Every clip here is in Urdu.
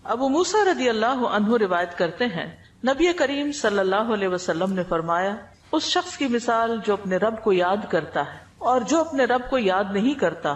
ابو موسیٰ رضی اللہ عنہ روایت کرتے ہیں نبی کریم صلی اللہ علیہ وسلم نے فرمایا اس شخص کی مثال جو اپنے رب کو یاد کرتا ہے اور جو اپنے رب کو یاد نہیں کرتا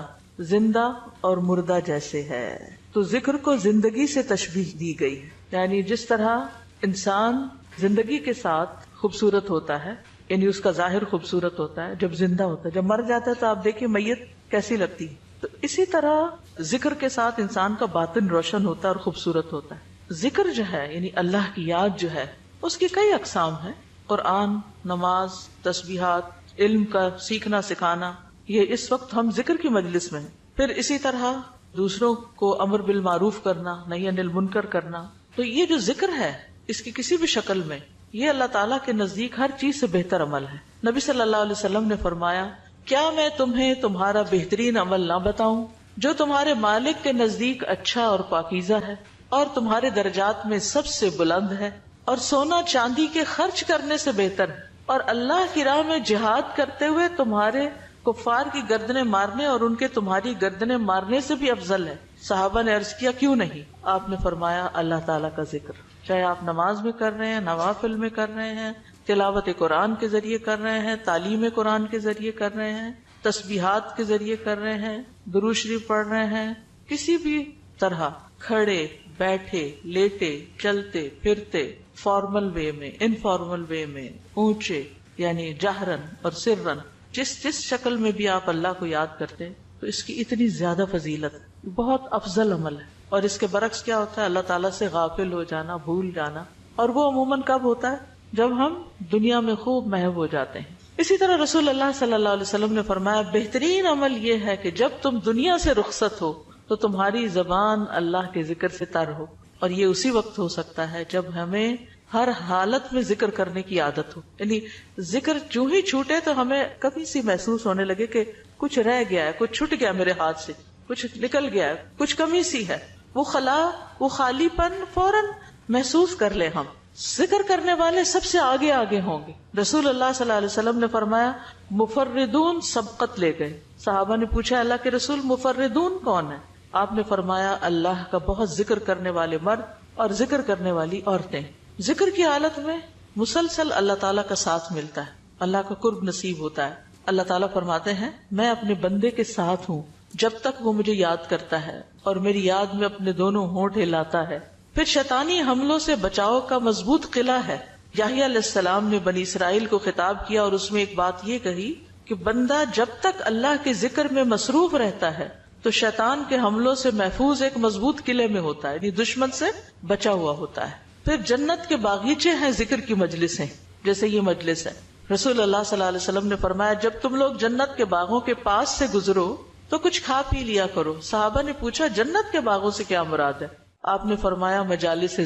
زندہ اور مردہ جیسے ہے. تو ذکر کو زندگی سے تشبیہ دی گئی ہے، یعنی جس طرح انسان زندگی کے ساتھ خوبصورت ہوتا ہے، یعنی اس کا ظاہر خوبصورت ہوتا ہے جب زندہ ہوتا ہے، جب مر جاتا ہے تو آپ دیکھیں میت کیسی لگتی ہے. تو اسی طرح ذکر کے ساتھ انسان کا باطن روشن ہوتا ہے اور خوبصورت ہوتا ہے. ذکر جو ہے یعنی اللہ کی یاد جو ہے اس کی کئی اقسام ہیں. قرآن، نماز، تسبیحات، علم کا سیکھنا سکھانا، یہ اس وقت ہم ذکر کی مجلس میں ہیں. پھر اسی طرح دوسروں کو امر بالمعروف کرنا، نہی عن المنکر کرنا. تو یہ جو ذکر ہے اس کی کسی بھی شکل میں یہ اللہ تعالیٰ کے نزدیک ہر چیز سے بہتر عمل ہے. نبی صلی اللہ علیہ وسلم نے فرمایا کیا میں تمہیں تمہارا بہترین عمل نہ بتاؤں جو تمہارے مالک کے نزدیک اچھا اور پاکیزہ ہے اور تمہارے درجات میں سب سے بلند ہے اور سونا چاندی کے خرچ کرنے سے بہتر ہے اور اللہ کی راہ میں جہاد کرتے ہوئے تمہارے کفار کی گردنیں مارنے اور ان کے تمہاری گردنیں مارنے سے بھی افضل ہے. صحابہ نے عرض کیا کیوں نہیں؟ آپ نے فرمایا اللہ تعالیٰ کا ذکر، چاہے آپ نماز میں کر رہے ہیں، نوافل میں کر رہے ہیں، تلاوت قرآن کے ذریعے کر رہے ہیں، تعلیم قرآن کے ذریعے کر رہے ہیں، تسبیحات کے ذریعے کر رہے ہیں، درود شریف پڑھ رہے ہیں، کسی بھی طرح کھڑے بیٹھے لیٹے چلتے پھرتے، فارمل وے میں، انفارمل وے میں، اونچے یعنی جہرن اور سرن، جس شکل میں بھی آپ اللہ کو یاد کرتے ہیں تو اس کی اتنی زیادہ فضیلت ہے، بہت افضل عمل ہے. اور اس کے برعکس کیا ہوتا ہے؟ اللہ تعالیٰ سے غافل ہو جانا، بھول جانا، اور وہ عموماً کب ہوتا ہے؟ جب ہم دنیا میں خوب محو ہو جاتے ہیں. اسی طرح رسول اللہ صلی اللہ علیہ وسلم نے فرمایا بہترین عمل یہ ہے کہ جب تم دنیا سے رخصت ہو تو تمہاری زبان اللہ کے ذکر سے تر ہو. اور یہ اسی وقت ہو سکتا ہے جب ہمیں ہر حالت میں ذکر کرنے کی عادت ہو. یعنی ذکر جو ہی چھوٹے تو ہمیں کبھی سی محسوس ہونے لگے کہ کچھ رہ گیا ہے، کچھ چھٹ گیا میرے ہاتھ سے، کچھ نکل گیا ہے، کچھ کمی سی ہے، وہ خلا، وہ خالی پن فوراً محسوس کر لیں. ہم ذکر کرنے والے سب سے آگے آگے ہوں گے. رسول اللہ صلی اللہ علیہ وسلم نے فرمایا مفردون سبقت لے گئے. صحابہ نے پوچھا اللہ کے رسول مفردون کون ہے؟ آپ نے فرمایا اللہ کا بہت ذکر کرنے والے مرد اور ذکر کرنے والی عورتیں. ذکر کی حالت میں مسلسل اللہ تعالیٰ کا ساتھ ملتا ہے، اللہ کا قرب نصیب ہوتا ہے. اللہ تعالیٰ فرماتے ہیں میں اپنے بندے کے ساتھ ہوں جب تک وہ مجھے یاد کرتا ہے اور میری یاد میں اپنے دونوں ہونٹ ہلاتا ہے. پھر شیطانی حملوں سے بچاؤ کا مضبوط قلعہ ہے. یحییٰ علیہ السلام نے بنی اسرائیل کو خطاب کیا اور اس میں ایک بات یہ کہی کہ بندہ جب تک اللہ کے ذکر میں مصروف رہتا ہے تو شیطان کے حملوں سے محفوظ ایک مضبوط قلعے میں ہوتا ہے، یعنی دشمن سے بچا ہوا ہوتا ہے. پھر جنت کے باغیچے ہیں ذکر کی مجلسیں، جیسے یہ مجلس ہے. رسول اللہ صلی اللہ علیہ وسلم نے فرمایا جب تم لوگ جنت کے باغوں کے پاس سے گزرو تو کچھ کھا پی لیا کرو. صحابہ نے پوچھا جنت کے باغوں سے کیا مراد ہے؟ آپ نے فرمایا مجالس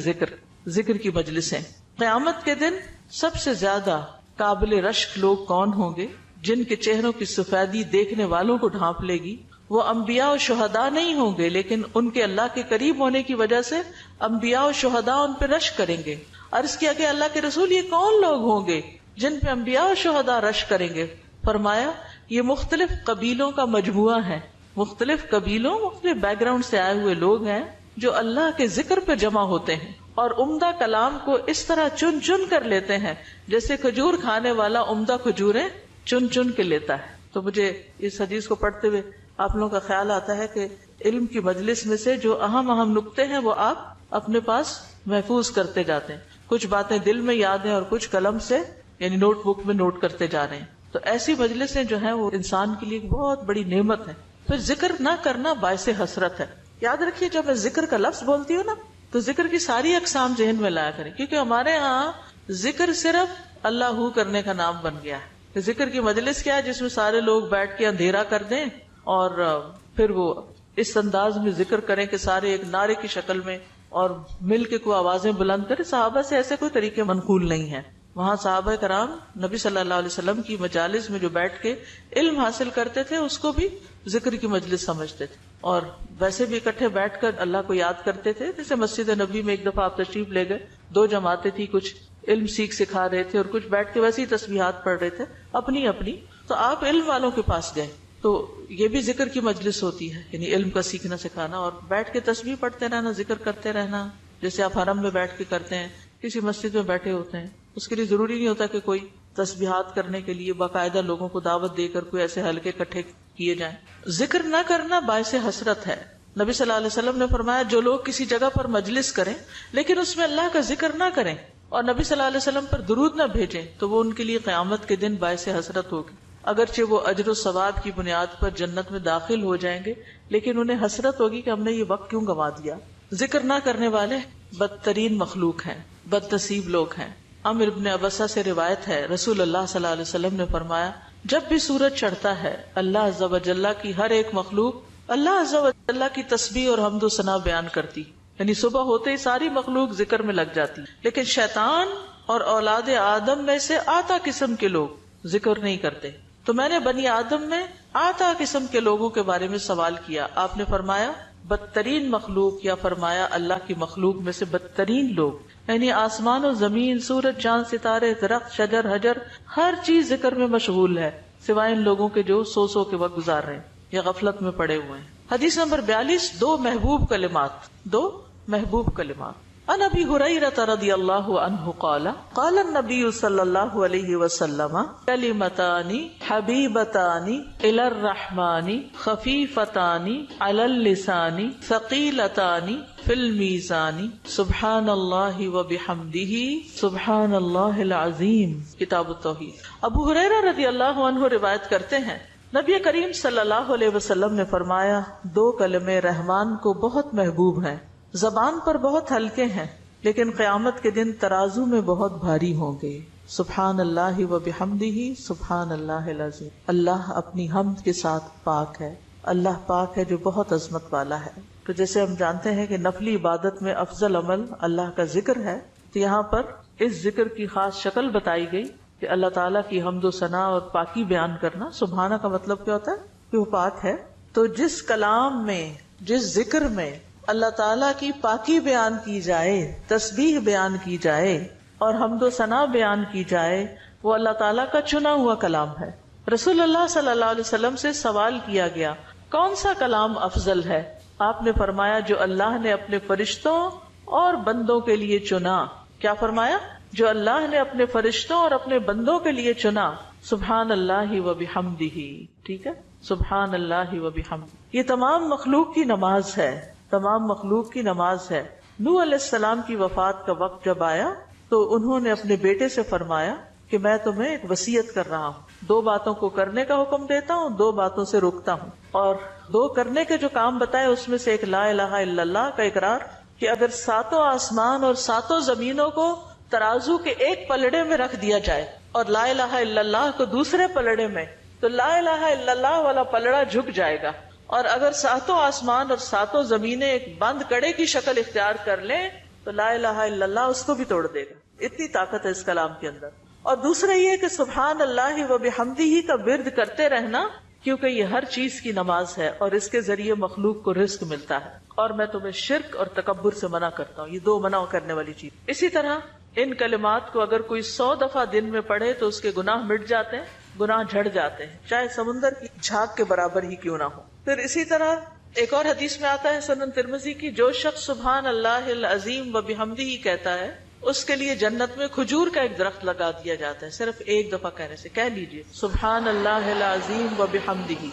ذکر کی مجلسیں. قیامت کے دن سب سے زیادہ قابل رشک لوگ کون ہوں گے؟ جن کے چہروں کی سفیدی دیکھنے والوں کو ڈھانپ لے گی. وہ انبیاء و شہداء نہیں ہوں گے لیکن ان کے اللہ کے قریب ہونے کی وجہ سے انبیاء و شہداء ان پہ رشک کریں گے. عرض کیا کہ اللہ کے رسول یہ کون لوگ ہوں گے جن پہ انبیاء و شہداء رشک کریں گے؟ فرمایا یہ مختلف قبیلوں کا مجموعہ ہے، مختلف قبیلوں مختلف بیک گراؤنڈ سے آئے ہوئے لوگ ہیں جو اللہ کے ذکر پہ جمع ہوتے ہیں اور عمدہ کلام کو اس طرح چن چن کر لیتے ہیں جیسے کھجور کھانے والا عمدہ کھجوریں چن چن کے لیتا ہے. تو مجھے اس حدیث کو پڑھتے ہوئے آپ لوگوں کا خیال آتا ہے کہ علم کی مجلس میں سے جو اہم نکتے ہیں وہ آپ اپنے پاس محفوظ کرتے جاتے ہیں. کچھ باتیں دل میں یاد ہیں اور کچھ قلم سے یعنی نوٹ بک میں نوٹ کرتے جا رہے ہیں. تو ایسی مجلسیں جو ہیں وہ انسان کے لیے ایک بہت بڑی نعمت ہے. پھر ذکر نہ کرنا باعث حسرت ہے. یاد رکھیے جب میں ذکر کا لفظ بولتی ہوں نا تو ذکر کی ساری اقسام ذہن میں لایا کریں، کیونکہ ہمارے ہاں ذکر صرف اللہ ہو کرنے کا نام بن گیا ہے. ذکر کی مجلس کیا ہے؟ جس میں سارے لوگ بیٹھ کے اندھیرا کر دیں اور پھر وہ اس انداز میں ذکر کریں کہ سارے ایک نعرے کی شکل میں اور مل کے کوئی آوازیں بلند کریں. صحابہ سے ایسے کوئی طریقے منقول نہیں ہیں. وہاں صحابہ کرام نبی صلی اللہ علیہ وسلم کی مجالس میں جو بیٹھ کے علم حاصل کرتے تھے اس کو بھی ذکر کی مجلس سمجھتے تھے اور ویسے بھی اکٹھے بیٹھ کر اللہ کو یاد کرتے تھے. جیسے مسجد نبی میں ایک دفعہ آپ تشریف لے گئے، 2 جماعتیں تھی، کچھ علم سکھا رہے تھے اور کچھ بیٹھ کے ویسے ہی تسبیحات پڑھ رہے تھے اپنی. تو آپ علم والوں کے پاس گئے تو یہ بھی ذکر کی مجلس ہوتی ہے، یعنی علم کا سیکھنا سکھانا، اور بیٹھ کے تسبیح پڑھتے رہنا، ذکر کرتے رہنا، جیسے آپ حرم میں بیٹھ کے کرتے ہیں، کسی مسجد میں بیٹھے ہوتے ہیں، اس کے لیے ضروری نہیں ہوتا کہ کوئی تسبیحات کرنے کے لیے باقاعدہ لوگوں کو دعوت دے کر کوئی ایسے حلقے اکٹھے کیے جائیں۔ ذکر نہ کرنا باعث حسرت ہے۔ نبی صلی اللہ علیہ وسلم نے فرمایا جو لوگ کسی جگہ پر مجلس کریں لیکن اس میں اللہ کا ذکر نہ کریں اور نبی صلی اللہ علیہ وسلم پر درود نہ بھیجیں تو وہ ان کے لیے قیامت کے دن باعث حسرت ہوگی۔ اگرچہ وہ اجر و ثواب کی بنیاد پر جنت میں داخل ہو جائیں گے لیکن انہیں حسرت ہوگی کہ ہم نے یہ وقت کیوں گنوا دیا۔ ذکر نہ کرنے والے بدترین مخلوق ہیں، بد نصیب لوگ ہیں۔ عمرو بن ابسہ سے روایت ہے، رسول اللہ صلی اللہ علیہ وسلم نے فرمایا جب بھی سورج چڑھتا ہے اللہ عز و جل کی ہر ایک مخلوق اللہ عز و جل کی تسبیح اور حمد و ثنا بیان کرتی، یعنی صبح ہوتے ہی ساری مخلوق ذکر میں لگ جاتی، لیکن شیطان اور اولاد آدم میں سے آتا قسم کے لوگ ذکر نہیں کرتے۔ تو میں نے بنی آدم میں آتا قسم کے لوگوں کے بارے میں سوال کیا، آپ نے فرمایا بدترین مخلوق، یا فرمایا اللہ کی مخلوق میں سے بدترین لوگ، یعنی آسمان و زمین، سورج چاند ستارے، درخت شجر حجر، ہر چیز ذکر میں مشغول ہے سوائے ان لوگوں کے جو سو کے وقت گزار رہے ہیں یا غفلت میں پڑے ہوئے ہیں۔ حدیث نمبر 42، دو محبوب کلمات۔ عن ابی ہریرہ رضی اللہ عنہ قال قال النبی صلی اللہ علیہ وسلم کلمتان حبیبتان الی الرحمن خفیفتان علی اللسان ثقیلتان فی المیزان سبحان اللہ وبحمدہ سبحان اللہ العظیم۔ کتاب التوحید۔ ابو ہریرہ رضی اللہ عنہ روایت کرتے ہیں نبی کریم صلی اللہ علیہ وسلم نے فرمایا دو کلمے رحمان کو بہت محبوب ہیں، زبان پر بہت ہلکے ہیں لیکن قیامت کے دن ترازو میں بہت بھاری ہوں گے۔ سبحان اللہ و بحمدہ سبحان اللہ العظیم۔ اللہ اپنی حمد کے ساتھ پاک ہے، اللہ پاک ہے جو بہت عظمت والا ہے۔ تو جیسے ہم جانتے ہیں کہ نفلی عبادت میں افضل عمل اللہ کا ذکر ہے، تو یہاں پر اس ذکر کی خاص شکل بتائی گئی کہ اللہ تعالیٰ کی حمد و ثنا اور پاکی بیان کرنا۔ سبحانہ کا مطلب کیا ہوتا ہے کہ وہ پاک ہے۔ تو جس کلام میں، جس ذکر میں اللہ تعالیٰ کی پاکی بیان کی جائے، تسبیح بیان کی جائے اور حمد و ثنا بیان کی جائے، وہ اللہ تعالیٰ کا چنا ہوا کلام ہے۔ رسول اللہ صلی اللہ علیہ وسلم سے سوال کیا گیا کون سا کلام افضل ہے؟ آپ نے فرمایا جو اللہ نے اپنے فرشتوں اور بندوں کے لیے چنا۔ کیا فرمایا؟ جو اللہ نے اپنے فرشتوں اور اپنے بندوں کے لیے چنا۔ سبحان اللہ و بحمدہ، ٹھیک ہے، سبحان اللہ و بحمدہ۔ یہ تمام مخلوق کی نماز ہے، تمام مخلوق کی نماز ہے۔ نوح علیہ السلام کی وفات کا وقت جب آیا تو انہوں نے اپنے بیٹے سے فرمایا کہ میں تمہیں ایک وصیت کر رہا ہوں، دو باتوں کو کرنے کا حکم دیتا ہوں، دو باتوں سے روکتا ہوں۔ اور دو کرنے کے جو کام بتائے اس میں سے ایک لا الہ الا اللہ کا اقرار، کہ اگر ساتوں آسمان اور ساتوں زمینوں کو ترازو کے ایک پلڑے میں رکھ دیا جائے اور لا الہ الا اللہ کو دوسرے پلڑے میں، تو لا الہ الا اللہ والا پلڑا جھک جائے گا، اور اگر ساتوں آسمان اور ساتوں زمینیں ایک بند کڑے کی شکل اختیار کر لیں تو لا الہ الا اللہ اس کو بھی توڑ دے گا۔ اتنی طاقت ہے اس کلام کے اندر۔ اور دوسرا یہ کہ سبحان اللہ و بحمدہ کا ورد کرتے رہنا، کیونکہ یہ ہر چیز کی نماز ہے اور اس کے ذریعے مخلوق کو رزق ملتا ہے۔ اور میں تمہیں شرک اور تکبر سے منع کرتا ہوں، یہ دو منع کرنے والی چیز۔ اسی طرح ان کلمات کو اگر کوئی 100 دفعہ دن میں پڑھے تو اس کے گناہ مٹ جاتے ہیں، گناہ جھڑ جاتے ہیں، چاہے سمندر کی جھاگ کے برابر ہی کیوں نہ ہو۔ پھر اسی طرح ایک اور حدیث میں آتا ہے سنن ترمذی کی، جو شخص سبحان اللہ العظیم و بحمدہ کہتا ہے اس کے لیے جنت میں کھجور کا ایک درخت لگا دیا جاتا ہے، صرف ایک دفعہ کہنے سے۔ کہہ لیجئے سبحان اللہ العظیم و بحمدہ۔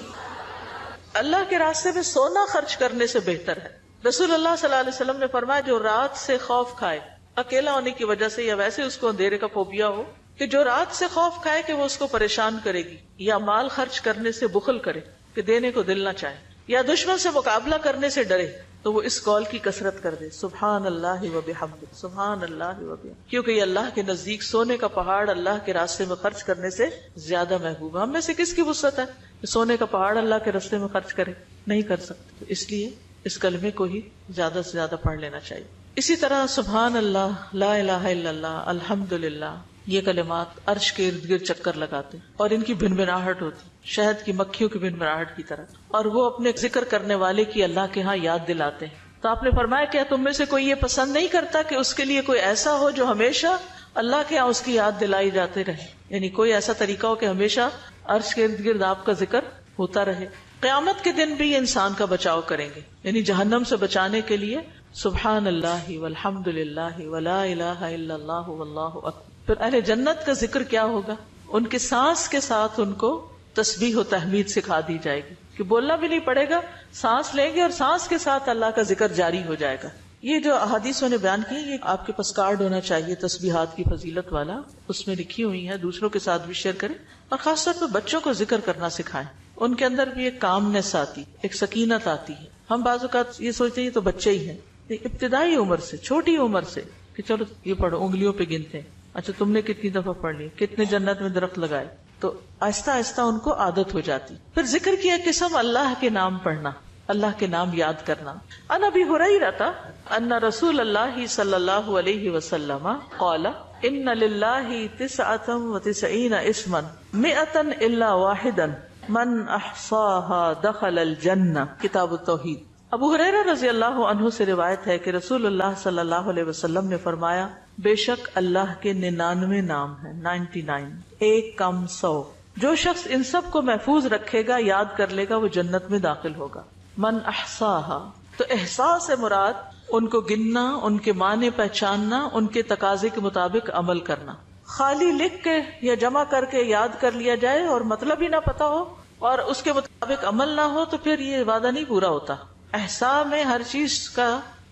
اللہ کے راستے میں سونا خرچ کرنے سے بہتر ہے۔ رسول اللہ صلی اللہ علیہ وسلم نے فرمایا جو رات سے خوف کھائے، اکیلا ہونے کی وجہ سے یا ویسے اس کو اندھیرے کا فوبیا ہو، کہ جو رات سے خوف کھائے کہ وہ اس کو پریشان کرے گی، یا مال خرچ کرنے سے بخل کرے کہ دینے کو دل نہ چاہے، یا دشمن سے مقابلہ کرنے سے ڈرے، تو وہ اس قول کی کثرت کر دے سبحان اللہ و بحمدہ، سبحان اللہ و بحمدہ، کیونکہ یہ اللہ کے نزدیک سونے کا پہاڑ اللہ کے راستے میں خرچ کرنے سے زیادہ محبوب ہے۔ ہم میں سے کس کی وسعت ہے کہ سونے کا پہاڑ اللہ کے راستے میں خرچ کرے؟ نہیں کر سکتے، اس لیے اس کلمے کو ہی زیادہ سے زیادہ پڑھ لینا چاہیے۔ اسی طرح سبحان اللہ، لا الہ الا اللہ، الحمدللہ، یہ کلمات عرش کے ارد گرد چکر لگاتے اور ان کی بھنبھناہٹ ہوتی شہد کی مکھیوں کی بھنبھناہٹ کی طرح، اور وہ اپنے ذکر کرنے والے کی اللہ کے ہاں یاد دلاتے ہیں۔ تو آپ نے فرمایا کیا تم میں سے کوئی یہ پسند نہیں کرتا کہ اس کے لیے کوئی ایسا ہو جو ہمیشہ اللہ کے ہاں اس کی یاد دلائی جاتے رہے، یعنی کوئی ایسا طریقہ ہو کہ ہمیشہ عرش کے ارد گرد آپ کا ذکر ہوتا رہے. قیامت کے دن بھی انسان کا بچاؤ کریں گے، یعنی جہنم سے بچانے کے لیے سبحان اللہ والحمد للہ ولا الہ الا اللہ واللہ اکبر. پھر اہل جنت کا ذکر کیا ہوگا؟ ان کے سانس کے ساتھ ان کو تسبیح و تحمید سکھا دی جائے گی کہ بولنا بھی نہیں پڑے گا، سانس لیں گے اور سانس کے ساتھ اللہ کا ذکر جاری ہو جائے گا. یہ جو احادیث میں نے بیان کی، یہ آپ کے پاس کارڈ ہونا چاہیے تسبیحات کی فضیلت والا، اس میں لکھی ہوئی ہے، دوسروں کے ساتھ بھی شیئر کریں اور خاص طور پہ بچوں کو ذکر کرنا سکھائیں. ان کے اندر بھی ایک کامنس آتی، ایک سکینت آتی ہے. ہم بعض اوقات یہ سوچتے ہیں یہ تو بچے ہی ہیں، ابتدائی عمر سے، چھوٹی عمر سے کہ چلو یہ پڑھو، انگلیوں پہ گنتے ہیں، اچھا تم نے کتنی دفعہ پڑھ لی، کتنے جنت میں درخت لگائے، تو آہستہ آہستہ ان کو عادت ہو جاتی. پھر ذکر کی ایک قسم اللہ کے نام پڑھنا، اللہ کے نام یاد کرنا. عن ابی ہریرہ ان رسول اللہ صلی اللہ علیہ وسلم قال ان للہ 99 اسما 100 الا واحدا من احصاها دخل الجنہ. کتاب التوحید. ابو ہریرہ رضی اللہ عنہ سے روایت ہے کہ رسول اللہ صلی اللہ علیہ وسلم نے فرمایا، بے شک اللہ کے 99 نام ہیں، 99، ایک کم 100. جو شخص ان سب کو محفوظ رکھے گا، یاد کر لے گا، وہ جنت میں داخل ہوگا. من احصاها، تو احساس سے مراد ان کو گننا، ان کے معنی پہچاننا، ان کے تقاضے کے مطابق عمل کرنا. خالی لکھ کے یا جمع کر کے یاد کر لیا جائے اور مطلب ہی نہ پتا ہو اور اس کے مطابق عمل نہ ہو تو پھر یہ وعدہ نہیں پورا ہوتا. احصاء میں ہر چیز کا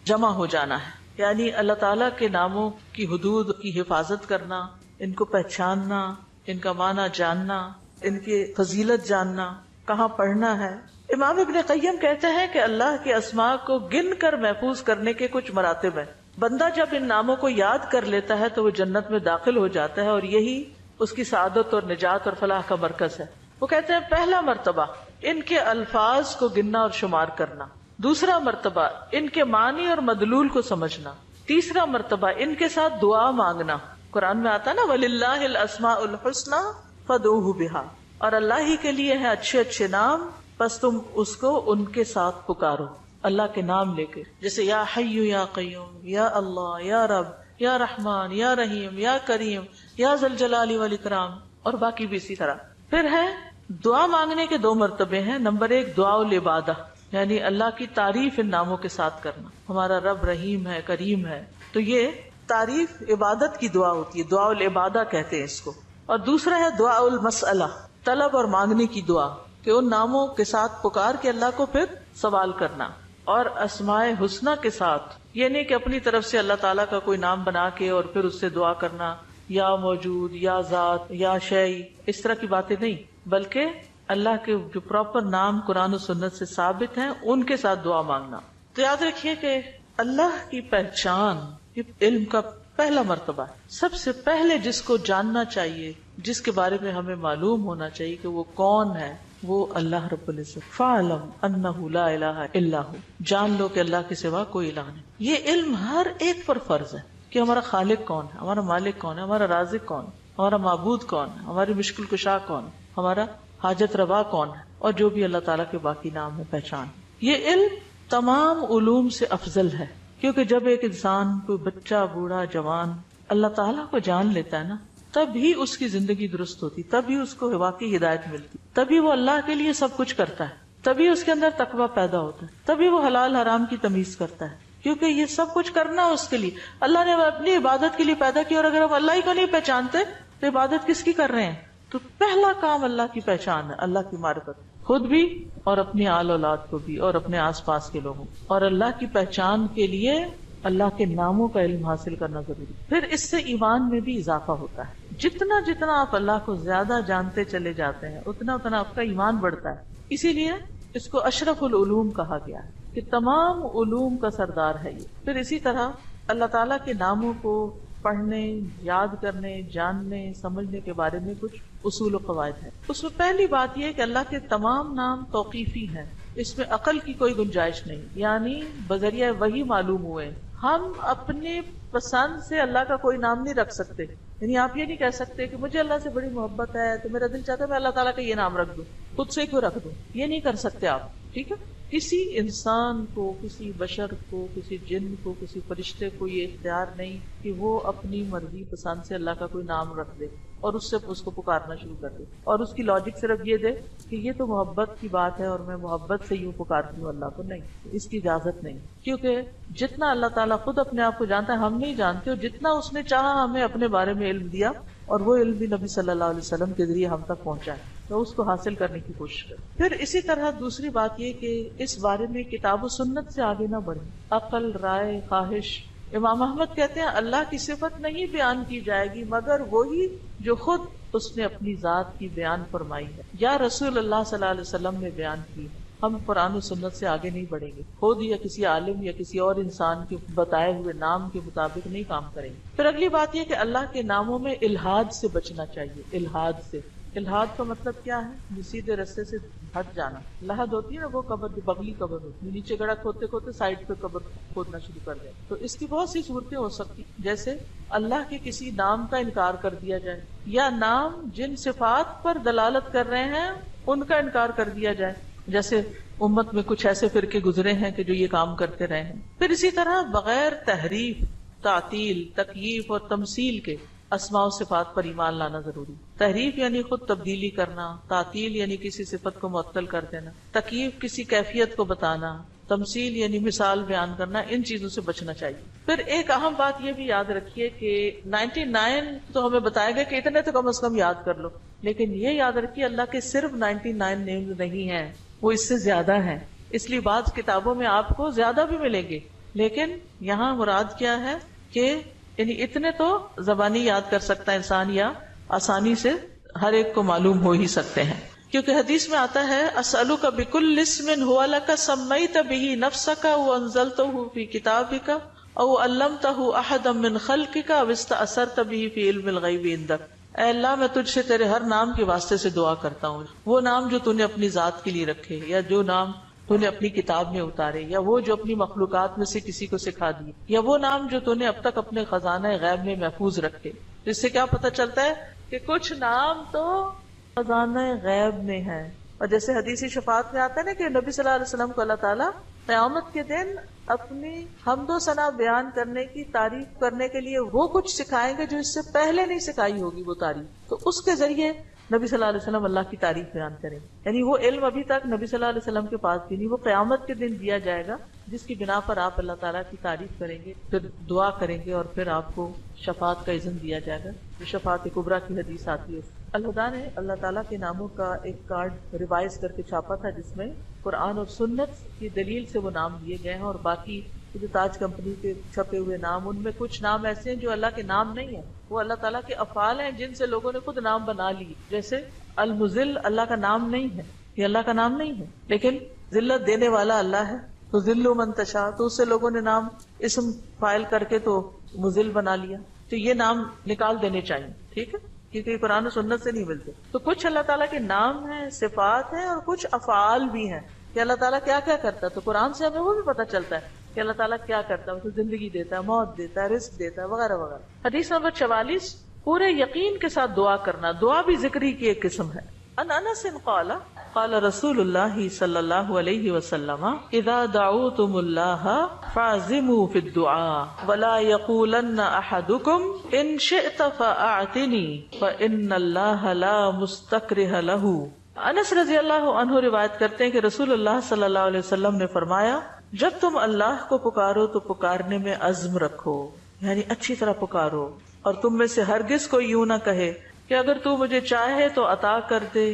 جمع ہو جانا ہے، یعنی اللہ تعالیٰ کے ناموں کی حدود کی حفاظت کرنا، ان کو پہچاننا، ان کا معنی جاننا، ان کی فضیلت جاننا، کہاں پڑھنا ہے. امام ابن قیم کہتے ہیں کہ اللہ کے اسماء کو گن کر محفوظ کرنے کے کچھ مراتب ہیں. بندہ جب ان ناموں کو یاد کر لیتا ہے تو وہ جنت میں داخل ہو جاتا ہے اور یہی اس کی سعادت اور نجات اور فلاح کا مرکز ہے. وہ کہتے ہیں پہلا مرتبہ ان کے الفاظ کو گننا اور شمار کرنا، دوسرا مرتبہ ان کے معنی اور مدلول کو سمجھنا، تیسرا مرتبہ ان کے ساتھ دعا مانگنا. قرآن میں آتا نا وَلِلَّهِ الْأَسْمَاءُ الْحُسْنَى فَادْعُوهُ بِهَا، اور اللہ ہی کے لیے ہے اچھے اچھے نام، بس تم اس کو ان کے ساتھ پکارو، اللہ کے نام لے کے، جیسے یا حی یا قیوم، یا اللہ، یا رب، یا رحمان، یا رحیم، یا کریم، یا ذی الجلال والاکرام، اور باقی بھی اسی طرح. پھر ہے دعا مانگنے کے 2 مرتبے ہیں. نمبر 1 دعا العبادہ، یعنی اللہ کی تعریف ان ناموں کے ساتھ کرنا. ہمارا رب رحیم ہے، کریم ہے، تو یہ تعریف عبادت کی دعا ہوتی ہے، دعا العبادہ کہتے ہیں اس کو. اور دوسرا ہے دعا المسئلہ، طلب اور مانگنے کی دعا، کہ ان ناموں کے ساتھ پکار کے اللہ کو پھر سوال کرنا. اور اسماء حسنہ کے ساتھ یہ نہیں کہ اپنی طرف سے اللہ تعالیٰ کا کوئی نام بنا کے اور پھر اس سے دعا کرنا، یا موجود، یا ذات، یا شیء، اس طرح کی باتیں نہیں، بلکہ اللہ کے جو پراپر نام قرآن و سنت سے ثابت ہیں ان کے ساتھ دعا مانگنا. تو یاد رکھیے کہ اللہ کی پہچان یہ علم کا پہلا مرتبہ ہے. سب سے پہلے جس کو جاننا چاہیے، جس کے بارے میں ہمیں معلوم ہونا چاہیے کہ وہ کون ہے، وہ اللہ رب العزت. فَاعْلَمْ أَنَّهُ لَا إِلَهَ إِلَّا هُوَ، جان لو کہ اللہ کے سوا کوئی الہ نہیں. یہ علم ہر ایک پر فرض ہے کہ ہمارا خالق کون ہے، ہمارا مالک کون ہے، ہمارا رازق کون ہے، ہمارا معبود کون ہے، ہماری مشکل کشا کون ہے، ہمارا حاجت روا کون ہے، اور جو بھی اللہ تعالیٰ کے باقی نام ہے پہچان. یہ علم تمام علوم سے افضل ہے، کیونکہ جب ایک انسان، کوئی بچہ، بوڑھا، جوان اللہ تعالیٰ کو جان لیتا ہے نا، تب ہی اس کی زندگی درست ہوتی، تب ہی اس کو واقعی ہدایت ملتی، تبھی وہ اللہ کے لیے سب کچھ کرتا ہے، تبھی اس کے اندر تقویٰ پیدا ہوتا ہے، تبھی وہ حلال حرام کی تمیز کرتا ہے. کیونکہ یہ سب کچھ کرنا اس کے لیے اللہ نے اپنی عبادت کے لیے پیدا کیا، اور اگر ہم اللہ ہی کو نہیں پہچانتے تو عبادت کس کی کر رہے ہیں؟ تو پہلا کام اللہ کی پہچان ہے، اللہ کی معرفت، خود بھی اور اپنی آل اولاد کو بھی اور اپنے آس پاس کے لوگوں. اور اللہ کی پہچان کے لیے اللہ کے ناموں کا علم حاصل کرنا ضروری. پھر اس سے ایمان میں بھی اضافہ ہوتا ہے. جتنا جتنا آپ اللہ کو زیادہ جانتے چلے جاتے ہیں اتنا اتنا آپ کا ایمان بڑھتا ہے. اسی لیے اس کو اشرف العلوم کہا گیا ہے کہ تمام علوم کا سردار ہے یہ. پھر اسی طرح اللہ تعالیٰ کے ناموں کو پڑھنے، یاد کرنے، جاننے، سمجھنے کے بارے میں کچھ اصول و قواعد ہیں. اس میں پہلی بات یہ کہ اللہ کے تمام نام توقیفی ہیں، اس میں عقل کی کوئی گنجائش نہیں، یعنی بذریعہ وحی معلوم ہوئے. ہم اپنے پسند سے اللہ کا کوئی نام نہیں رکھ سکتے. یعنی آپ یہ نہیں کہہ سکتے کہ مجھے اللہ سے بڑی محبت ہے تو میرا دل چاہتا ہے میں اللہ تعالیٰ کا یہ نام رکھ دوں، خود سے کیوں رکھ دوں، یہ نہیں کر سکتے آپ. ٹھیک ہے، کسی انسان کو، کسی بشر کو، کسی جن کو، کسی فرشتے کو یہ اختیار نہیں کہ وہ اپنی مرضی پسند سے اللہ کا کوئی نام رکھ دے اور اس سے اس کو پکارنا شروع کر دے، اور اس کی لاجک صرف یہ دے کہ یہ تو محبت کی بات ہے اور میں محبت سے یوں پکارتی ہوں اللہ کو. نہیں، اس کی اجازت نہیں، کیونکہ جتنا اللہ تعالیٰ خود اپنے آپ کو جانتا ہے ہم نہیں جانتے، اور جتنا اس نے چاہا ہمیں اپنے بارے میں علم دیا، اور وہ علم بھی نبی صلی اللہ علیہ وسلم کے ذریعے ہم تک پہنچا ہے، تو اس کو حاصل کرنے کی کوشش کریں. پھر اسی طرح دوسری بات یہ کہ اس بارے میں کتاب و سنت سے آگے نہ بڑھیں. عقل، رائے، خواہش. امام احمد کہتے ہیں اللہ کی صفت نہیں بیان کی جائے گی مگر وہی جو خود اس نے اپنی ذات کی بیان فرمائی ہے یا رسول اللہ صلی اللہ علیہ وسلم نے بیان کی. ہم قرآن و سنت سے آگے نہیں بڑھیں گے، خود یا کسی عالم یا کسی اور انسان کے بتائے ہوئے نام کے مطابق نہیں کام کریں گے. پھر اگلی بات یہ کہ اللہ کے ناموں میں الحاد سے بچنا چاہیے. الحاد سے، الحاد کا مطلب کیا ہے؟ سیدھے رستے سے ہٹ جانا. لحد ہوتی ہے نا وہ قبر، جو بغلی قبر ہوتی ہے، نیچے گڑھا کھودتے کھودتے سائڈ پہ قبر کھودنا شروع کر دیں. تو اس کی بہت سی صورتیں ہو سکتی، جیسے اللہ کے کسی نام کا انکار کر دیا جائے، یا نام جن صفات پر دلالت کر رہے ہیں ان کا انکار کر دیا جائے، جیسے امت میں کچھ ایسے فرقے گزرے ہیں کہ جو یہ کام کرتے رہے ہیں. پھر اسی طرح بغیر تحریف، تعطیل، تکییف اور تمثیل کے اسماء و صفات پر ایمان لانا ضروری. تحریف یعنی خود تبدیلی کرنا، تعطیل یعنی کسی صفت کو معطل کر دینا، تکییف کسی کیفیت کو بتانا، تمثیل یعنی مثال بیان کرنا. ان چیزوں سے بچنا چاہیے. پھر ایک اہم بات یہ بھی یاد رکھیے کہ 99 تو ہمیں بتایا گیا کہ اتنے تو کم از کم یاد کر لو، لیکن یہ یاد رکھیے اللہ کے صرف 99 نیمز نہیں ہیں، وہ اس سے زیادہ ہیں. اس لیے بعض کتابوں میں آپ کو زیادہ بھی ملیں گے، لیکن یہاں مراد کیا ہے کہ یعنی اتنے تو زبانی یاد کر سکتا ہے انسان، یا آسانی سے ہر ایک کو معلوم ہو ہی سکتے ہیں. کیونکہ حدیث میں آتا ہے اسألک بکل اسم هو لک سمیت به نفسک وانزلته فی کتابک او علمته احدا من خلقک او استأثرت به فی علم الغیب عندک. اے اللہ میں تجھ سے تیرے ہر نام کے واسطے سے دعا کرتا ہوں، وہ نام جو تو نے اپنی ذات کے لیے رکھے، یا جو نام تو نے اپنی کتاب میں اتارے، یا وہ جو اپنی مخلوقات میں سے کسی کو سکھا دیے، یا وہ نام جو تو نے اب تک اپنے خزانہ غیب میں محفوظ رکھے. جس سے کیا پتہ چلتا ہے کہ کچھ نام تو خزانہ غیب میں ہے. اور جیسے حدیثی شفاعت میں آتا ہے نا کہ نبی صلی اللہ علیہ وسلم کو اللہ تعالیٰ قیامت کے دن اپنی حمد و ثنا بیان کرنے کی تعریف کرنے کے لیے وہ کچھ سکھائیں گے جو اس سے پہلے نہیں سکھائی ہوگی وہ تعریف. تو اس کے ذریعے نبی صلی اللہ علیہ وسلم اللہ کی تعریف بیان کریں. یعنی وہ علم ابھی تک نبی صلی اللہ علیہ وسلم کے پاس بھی نہیں، وہ قیامت کے دن دیا جائے گا، جس کی بنا پر آپ اللہ تعالیٰ کی تعریف کریں گے، پھر دعا کریں گے، اور پھر آپ کو شفاعت کا اذن دیا جائے گا. جو شفاعت کبریٰ کی حدیث آتی ہے. الہدیٰ نے اللہ تعالیٰ کے ناموں کا ایک کارڈ ریوائز کر کے چھاپا تھا، جس میں قرآن اور سنت کی دلیل سے وہ نام دیے گئے ہیں، اور باقی جو تاج کمپنی کے چھپے ہوئے نام، ان میں کچھ نام ایسے ہیں جو اللہ کے نام نہیں ہیں، وہ اللہ تعالیٰ کے افعال ہیں جن سے لوگوں نے خود نام بنا لی. جیسے المذل اللہ کا نام نہیں ہے، یہ اللہ کا نام نہیں ہے، لیکن ذلت دینے والا اللہ ہے، تو ذل من تشاء، تو اس سے لوگوں نے نام اسم فائل کر کے تو مذل بنا لیا. تو یہ نام نکال دینے چاہیے، ٹھیک ہے، کیونکہ یہ قرآن و سنت سے نہیں ملتے. تو کچھ اللہ تعالیٰ کے نام ہیں، صفات ہیں، اور کچھ افعال بھی ہیں کہ اللہ تعالیٰ کیا کیا کرتا ہے. تو قرآن سے ہمیں وہ بھی پتہ چلتا ہے کہ اللہ تعالیٰ کیا کرتا ہے، اسے زندگی دیتا ہے، موت دیتا ہے، رزق دیتا ہے، وغیرہ وغیرہ. حدیث نمبر 44، پورے یقین کے ساتھ دعا کرنا. دعا بھی ذکری کی ایک قسم ہے. ان انس قال قال رسول اللہ صلی اللہ علیہ وسلم اذا دعوتم اللہ فاعزموا فی الدعاء ولا یقولن احدکم ان شئت فاعتنی فان اللہ لا مستکرہ لہ. انس رضی اللہ عنہ روایت کرتے ہیں کہ رسول اللہ صلی اللہ علیہ وسلم نے فرمایا، جب تم اللہ کو پکارو تو پکارنے میں عزم رکھو، یعنی اچھی طرح پکارو، اور تم میں سے ہرگز کوئی یوں نہ کہے کہ اگر تو مجھے چاہے تو عطا کر دے،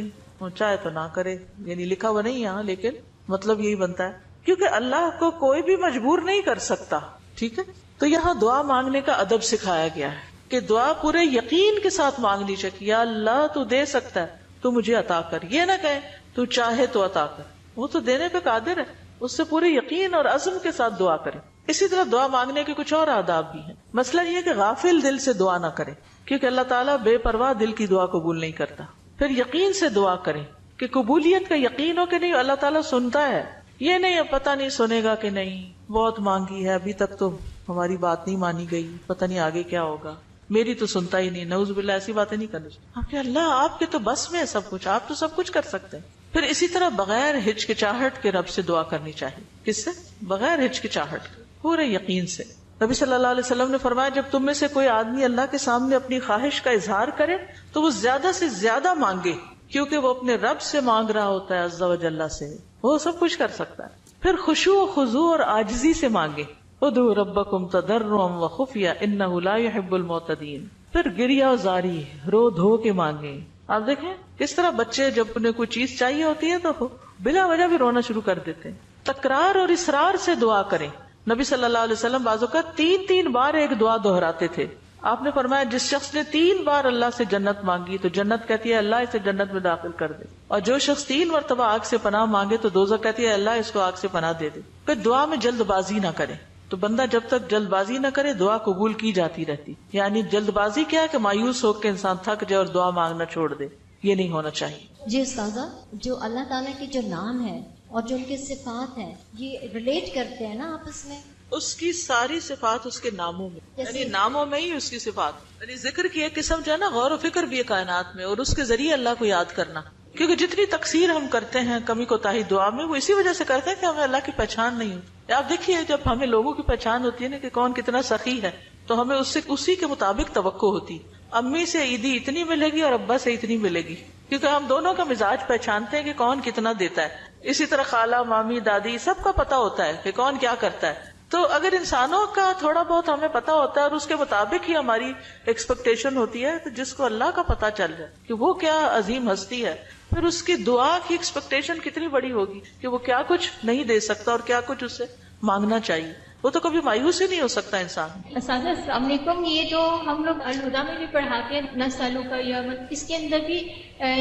چاہے تو نہ کرے. یعنی لکھا ہوا نہیں یہاں، لیکن مطلب یہی بنتا ہے، کیونکہ اللہ کو کوئی بھی مجبور نہیں کر سکتا. ٹھیک ہے، تو یہاں دعا مانگنے کا ادب سکھایا گیا ہے کہ دعا پورے یقین کے ساتھ مانگنی چاہیے. یا اللہ تو دے سکتا ہے، تو مجھے عطا کر. یہ نہ کہے تو چاہے تو عطا کر، وہ تو دینے پہ قادر ہے، اس سے پورے یقین اور عزم کے ساتھ دعا کرے. اسی طرح دعا مانگنے کے کچھ اور آداب بھی ہیں. مسئلہ یہ کہ غافل دل سے دعا نہ کرے، کیونکہ اللہ تعالیٰ بے پرواہ دل کی دعا قبول نہیں کرتا. پھر یقین سے دعا کریں کہ قبولیت کا یقین ہو کہ نہیں اللہ تعالیٰ سنتا ہے. یہ نہیں پتہ نہیں سنے گا کہ نہیں، بہت مانگی ہے ابھی تک تو ہماری بات نہیں مانی گئی، پتہ نہیں آگے کیا ہوگا، میری تو سنتا ہی نہیں. نعوذ باللہ ایسی باتیں نہیں کرنی چاہیے. اللہ آپ کے تو بس میں ہے سب کچھ، آپ تو سب کچھ کر سکتے ہیں. پھر اسی طرح بغیر ہچکچاہٹ کے رب سے دعا کرنی چاہیے. کس سے؟ بغیر ہچکچاہٹ، پورے یقین سے. نبی صلی اللہ علیہ وسلم نے فرمایا جب تم میں سے کوئی آدمی اللہ کے سامنے اپنی خواہش کا اظہار کرے تو وہ زیادہ سے زیادہ مانگے، کیونکہ وہ اپنے رب سے مانگ رہا ہوتا ہے عز و جل سے، وہ سب کچھ کر سکتا ہے. پھر خشوع و خضوع اور عاجزی سے مانگے. ادعوا ربکم تضرعا وخفیا انہ لا يحب المعتدین. پھر گریہ و زاری، رو دھو کے مانگے. آپ دیکھیں کس طرح بچے جب انہیں کوئی چیز چاہیے ہوتی ہے تو بلا وجہ بھی رونا شروع کر دیتے ہیں. تکرار اور اصرار سے دعا کریں. نبی صلی اللہ علیہ وسلم بعض اوقات 3 بار ایک دعا دہراتے تھے. آپ نے فرمایا جس شخص نے 3 بار اللہ سے جنت مانگی تو جنت کہتی ہے اللہ اسے جنت میں داخل کر دے، اور جو شخص 3 مرتبہ آگ سے پناہ مانگے تو دوزخ کہتی ہے اللہ اس کو آگ سے پناہ دے دے. پھر دعا میں جلد بازی نہ کرے. تو بندہ جب تک جلد بازی نہ کرے دعا قبول کی جاتی رہتی. یعنی جلد بازی کیا ہے کہ مایوس ہو کے انسان تھک جائے اور دعا مانگنا چھوڑ دے، یہ نہیں ہونا چاہیے. جی استاذہ، جو اللہ تعالیٰ کے جو نام ہے اور جو ان کے صفات ہیں یہ ریلیٹ کرتے ہیں نا آپس میں؟ اس کی ساری صفات اس کے ناموں میں، یعنی ناموں میں ہی اس کی صفات. یعنی ذکر کی ایک قسم جو ہے نا غور و فکر بھی ہے کائنات میں، اور اس کے ذریعے اللہ کو یاد کرنا. کیونکہ جتنی تقصیر ہم کرتے ہیں کمی کوتاہی دعا میں وہ اسی وجہ سے کرتے ہیں کہ ہمیں اللہ کی پہچان نہیں ہوتی. آپ دیکھیے جب ہمیں لوگوں کی پہچان ہوتی ہے نا کہ کون کتنا سخی ہے تو ہمیں اس سے اسی کے مطابق توقع ہوتی. امی سے عیدی اتنی ملے گی اور ابا سے اتنی ملے گی، کیونکہ ہم دونوں کا مزاج پہچانتے ہیں کہ کون کتنا دیتا ہے. اسی طرح خالہ مامی دادی سب کا پتا ہوتا ہے کہ کون کیا کرتا ہے. تو اگر انسانوں کا تھوڑا بہت ہمیں پتا ہوتا ہے اور اس کے مطابق ہی ہماری ایکسپیکٹیشن ہوتی ہے، تو جس کو اللہ کا پتا چل جائے کہ وہ کیا عظیم ہستی ہے، پھر اس کی دعا کی ایکسپیکٹیشن کتنی بڑی ہوگی کہ وہ کیا کچھ نہیں دے سکتا اور کیا کچھ اس سے مانگنا چاہیے. وہ تو کبھی مایوس ہی نہیں ہو سکتا انسان. اساتذہ السلام علیکم. یہ جو ہم لوگ الہدا میں بھی پڑھاتے ہیں نسلوں کا یوم، اس کے اندر بھی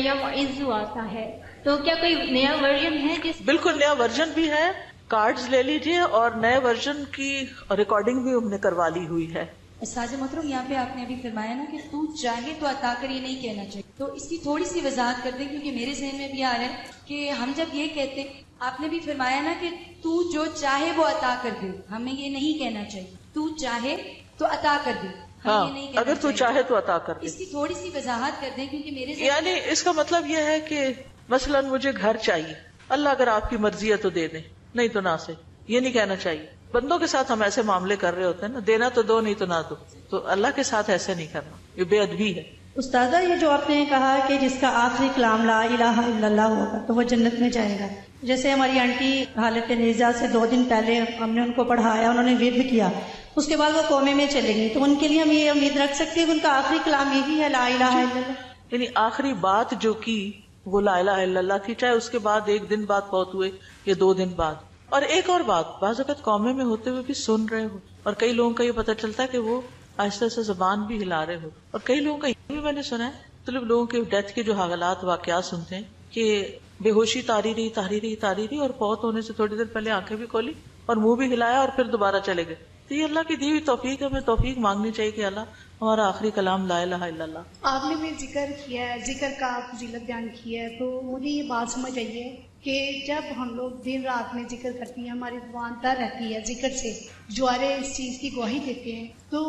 یوم عزو آتا ہے، تو کیا کوئی نیا ورژن ہے جس؟ بالکل نیا ورژن بھی ہے. کارڈز لے لیجئے اور نئے ورژن کی ریکارڈنگ بھی ہم نے کروا لی ہوئی ہے. ساجد محترم یہاں پہ آپ نے ابھی فرمایا نا کہ تو چاہے تو عطا کر، یہ نہیں کہنا چاہیے، تو اس کی تھوڑی سی وضاحت کر دیں کیونکہ میرے ذہن میں بھی آ رہا ہے کہ ہم جب یہ کہتے ہیں، آپ نے بھی فرمایا نا کہ تو جو چاہے وہ عطا کر دے، ہمیں یہ نہیں کہنا چاہیے تو چاہے تو عطا کر دے. ہاں اگر تو چاہے تو عطا کر دے. اس کی تھوڑی سی وضاحت کر دیں کیونکہ میرے ذہن یعنی اس کا مطلب یہ ہے کہ مثلا مجھے گھر چاہیے، اللہ اگر آپ کی مرضی ہے تو دے دیں، نہیں تو نہ سے. یہ نہیں کہنا چاہیے. بندوں کے ساتھ ہم ایسے معاملے کر رہے ہوتے ہیں نا، دینا تو دو نہیں تو نہ دو، تو اللہ کے ساتھ ایسے نہیں کرنا، یہ بے ادبی ہے. استاذہ یہ جو آپ نے کہا کہ جس کا آخری کلام لا الہ الا اللہ ہوگا تو وہ جنت میں جائے گا، جیسے ہماری آنٹی حالت نیزہ سے 2 دن پہلے ہم نے ان کو پڑھایا، انہوں نے ورد کیا، اس کے بعد وہ کومے میں چلے گئی، تو ان کے لیے ہم یہ امید رکھ سکتے ہیں کہ ان کا آخری کلام یہی ہے لا الہ الا اللہ؟ یعنی آخری بات جو کی وہ لا الہ الا اللہ تھی، چاہے اس کے بعد 1 دن بعد فوت ہوئے یا 2 دن بعد. اور ایک اور بات، بعض اوقات قومے میں ہوتے ہوئے بھی سن رہے ہو، اور کئی لوگوں کا یہ پتہ چلتا ہے کہ وہ آہستہ آہستہ زبان بھی ہلا رہے ہو، اور کئی لوگوں کا یہ بھی میں نے سنا ہے، مطلب لوگوں کے ڈیتھ کے جو حالات واقعات سنتے ہیں کہ بے ہوشی تاری رہی اور فوت ہونے سے تھوڑی دیر پہلے آنکھیں بھی کھولی اور منہ بھی ہلایا اور پھر دوبارہ چلے گئے. تو یہ اللہ کی دی ہوئی توفیق ہے، ہمیں توفیق مانگنی چاہیے کہ اللہ ہمارا آخری کلام لا الہ الا اللہ. آپ نے بھی ذکر کیا ہے، ذکر کا فضیلت بیان کی ہے، تو مجھے یہ بات سمجھ آئی ہے کہ جب ہم لوگ دن رات میں ذکر کرتی ہیں، ہماری زبان تر رہتی ہے ذکر سے، جوارے اس چیز کی گواہی دیتے ہیں، تو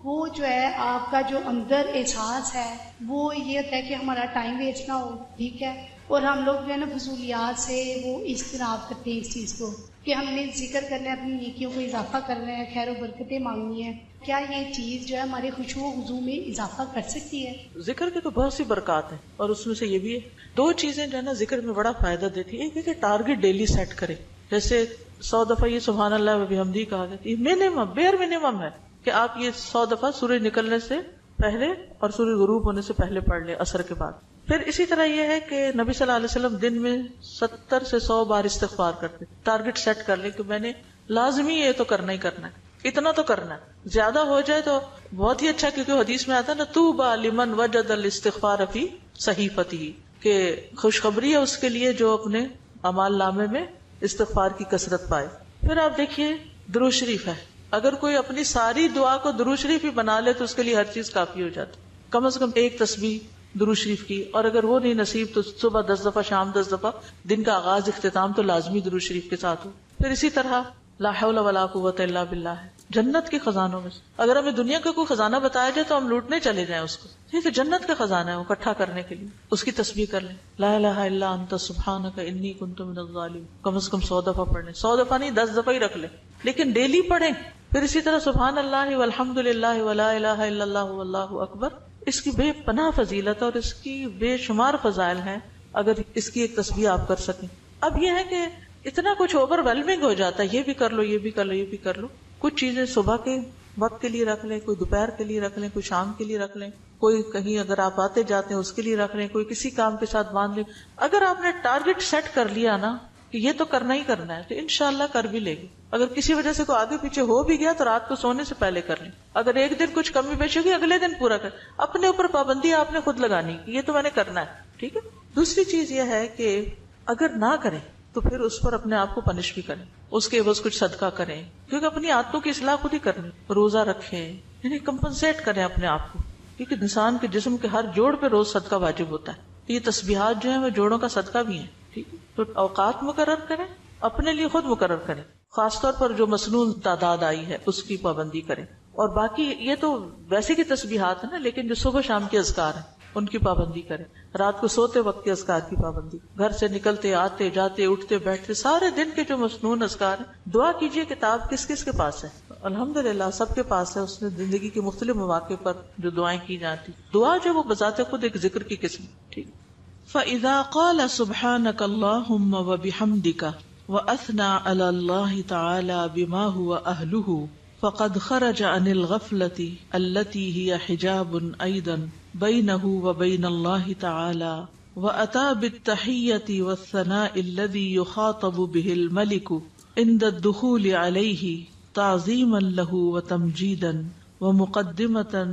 وہ جو ہے آپ کا جو اندر احساس ہے وہ یہ ہوتا ہے کہ ہمارا ٹائم ویسٹ نہ ہو. ٹھیک ہے. اور ہم لوگ جو ہے نا فضولیات سے وہ اجتناب کرتے ہیں اس چیز کو کہ ہم نے ذکر کرنا ہے، اپنی نیکیوں کو اضافہ کرنا ہے، خیر و برکتیں مانگنی ہے. کیا یہ چیز جو ہے ہمارے خشوع و خضوع میں اضافہ کر سکتی ہے؟ ذکر کے تو بہت سی برکات ہیں، اور اس میں سے یہ بھی ہے 2 چیزیں جو ہے نا ذکر میں بڑا فائدہ دیتی ہے. ایک ہے کہ ٹارگٹ ڈیلی سیٹ کرے، جیسے 100 دفعہ یہ سبحان اللہ و بحمدہ کہا گیا، یہ منیمم بیئر منیمم ہے کہ آپ یہ 100 دفعہ سورج نکلنے سے پہلے اور سورج غروب ہونے سے پہلے پڑھ لیں عصر کے بعد. پھر اسی طرح یہ ہے کہ نبی صلی اللہ علیہ وسلم دن میں 70 سے 100 بار استغفار کرتے. ٹارگٹ سیٹ کر لیں کہ میں نے لازمی یہ تو کرنا ہی کرنا ہے، اتنا تو کرنا ہے. زیادہ ہو جائے تو بہت ہی اچھا، کیونکہ حدیث میں آتا ہے نا طوبی لمن وجد الاستغفار فی صحیفته، کہ خوشخبری ہے اس کے لیے جو اپنے اعمال نامے میں استغفار کی کثرت پائے. پھر آپ دیکھیے درود شریف ہے، اگر کوئی اپنی ساری دعا کو درود شریف ہی بنا لے تو اس کے لیے ہر چیز کافی ہو جاتی. کم از کم ایک تسبیح درود شریف کی، اور اگر وہ نہیں نصیب تو صبح 10 دفعہ، شام 10 دفعہ، دن کا آغاز اختتام تو لازمی درود شریف کے ساتھ ہو. پھر اسی طرح لا حول ولا قوت الا باللہ ہے، جنت کے خزانوں میں سے. اگر ہمیں دنیا کا کوئی خزانہ بتایا جائے تو ہم لوٹنے چلے جائیں اس کو. یہ تو جنت کا خزانہ ہے, وہ اکٹھا کرنے کے لیے. اس کی تسبیح کر لیں, لا الہ الا انت سبحانک انی کنت من الظالمین, کم از کم 100 دفعہ پڑھ لیں. 100 دفعہ نہیں, 10 دفعہ ہی رکھ لیں, لیکن ڈیلی پڑھیں. پھر اسی طرح سبحان اللہ والحمد للہ ولا الہ الا اللہ واللہ اکبر. اس کی بے پناہ فضیلت اور اس کی بے شمار فضائل ہیں اگر اس کی ایک تسبیح آپ کر سکیں. اب یہ ہے کہ اتنا کچھ اوور ویلمنگ ہو جاتا ہے, یہ بھی کر لو, یہ بھی کر لو, یہ بھی کر لو. کچھ چیزیں صبح کے وقت کے لیے رکھ لیں, کوئی دوپہر کے لیے رکھ لیں, کوئی شام کے لیے رکھ لیں, کوئی کہیں اگر آپ آتے جاتے ہیں اس کے لیے رکھ لیں, کوئی کسی کام کے ساتھ باندھ لیں. اگر آپ نے ٹارگٹ سیٹ کر لیا نا کہ یہ تو کرنا ہی کرنا ہے تو انشاءاللہ کر بھی لے گی. اگر کسی وجہ سے کوئی آگے پیچھے ہو بھی گیا تو رات کو سونے سے پہلے کر لیں. اگر ایک دن کچھ کمی بیشی ہوگی اگلے دن پورا کر. اپنے اوپر پابندی آپ نے خود لگانی کہ یہ تو میں نے کرنا ہے, ٹھیک ہے. دوسری چیز یہ ہے کہ اگر نہ کریں تو پھر اس پر اپنے آپ کو پنش بھی کریں, اس کے عوض کچھ صدقہ کریں, کیونکہ اپنی عادتوں کی اصلاح خود ہی کرنی. روزہ رکھیں, یعنی کمپنسیٹ کریں اپنے آپ کو, کیونکہ انسان کے جسم کے ہر جوڑ پہ روز صدقہ واجب ہوتا ہے. یہ تسبیحات جو ہیں وہ جوڑوں کا صدقہ بھی ہیں, ٹھیک ہے. تو اوقات مقرر کریں, اپنے لیے خود مقرر کریں, خاص طور پر جو مسنون تعداد آئی ہے اس کی پابندی کریں. اور باقی یہ تو ویسے کی تسبیحات ہیں نا, لیکن جو صبح شام کے اذکار ہیں ان کی پابندی کریں. رات کو سوتے وقت کے اذکار کی پابندی, گھر سے نکلتے آتے جاتے اٹھتے بیٹھتے سارے دن کے جو مسنون اذکار ہیں. دعا کیجئے, کتاب کس کس کے پاس ہے؟ الحمدللہ سب کے پاس ہے. اس نے زندگی کے مختلف مواقع پر جو دعائیں کی جاتی, دعا جو وہ بذات خود ایک ذکر کی قسم, ٹھیک. فَإِذَا قَالَ سُبْحَانَكَ اللَّهُمَّ وَبِحَمْدِكَ وَأَثْنَى عَلَى اللَّهِ تَعَالَى بِمَا هُوَ أَهْلُهُ فقد خرج عن الغفلة التي هي حجاب أيضا بينه وبين الله تعالى وأتى بالتحية والثناء الذي يخاطب به الملك عند الدخول عليه تعظيما له وتمجيدا ومقدمة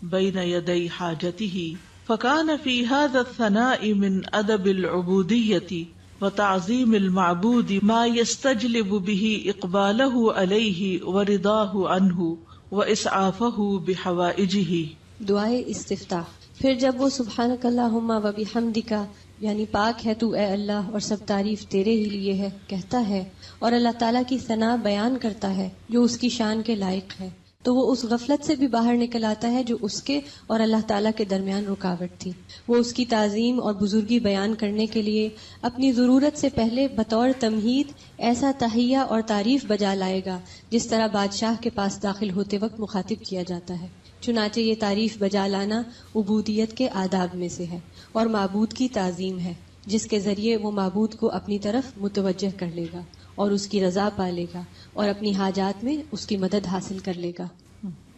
بين يدي حاجته فكان في هذا الثناء من أدب العبودية وتعظیم المعبود ما يستجلب به اقبالہ علیہ ورضاہ عنہ واسعافہ بحوائجہ. دعائے استفتاح. پھر جب وہ سبحانک اللہم و بحمدک یعنی پاک ہے تو اے اللہ اور سب تعریف تیرے ہی لیے ہے کہتا ہے اور اللہ تعالیٰ کی ثنا بیان کرتا ہے جو اس کی شان کے لائق ہے, تو وہ اس غفلت سے بھی باہر نکل آتا ہے جو اس کے اور اللہ تعالیٰ کے درمیان رکاوٹ تھی. وہ اس کی تعظیم اور بزرگی بیان کرنے کے لیے اپنی ضرورت سے پہلے بطور تمہید ایسا تحیہ اور تعریف بجا لائے گا جس طرح بادشاہ کے پاس داخل ہوتے وقت مخاطب کیا جاتا ہے. چنانچہ یہ تعریف بجا لانا عبودیت کے آداب میں سے ہے اور معبود کی تعظیم ہے جس کے ذریعے وہ معبود کو اپنی طرف متوجہ کر لے گا اور اس کی رضا پا لے گا اور اپنی حاجات میں اس کی مدد حاصل کر لے گا.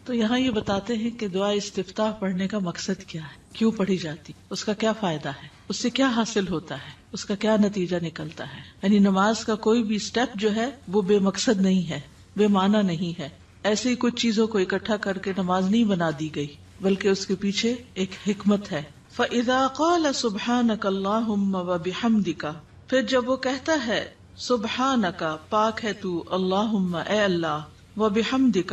تو یہاں یہ بتاتے ہیں کہ دعا استفتاح پڑھنے کا مقصد کیا ہے, کیوں پڑھی جاتی, اس کا کیا فائدہ ہے, اس سے کیا حاصل ہوتا ہے, اس کا کیا نتیجہ نکلتا ہے. یعنی نماز کا کوئی بھی سٹیپ جو ہے وہ بے مقصد نہیں ہے, بے معنی نہیں ہے. ایسے ہی کچھ چیزوں کو اکٹھا کر کے نماز نہیں بنا دی گئی, بلکہ اس کے پیچھے ایک حکمت ہے. فَإِذَا قَالَ سُبْحَانَكَ اللَّهُمَّ وَبِحَمْدِكَ, پھر جب وہ کہتا ہے سبحانک پاک ہے تو, اللہم اے اللہ, وبحمدک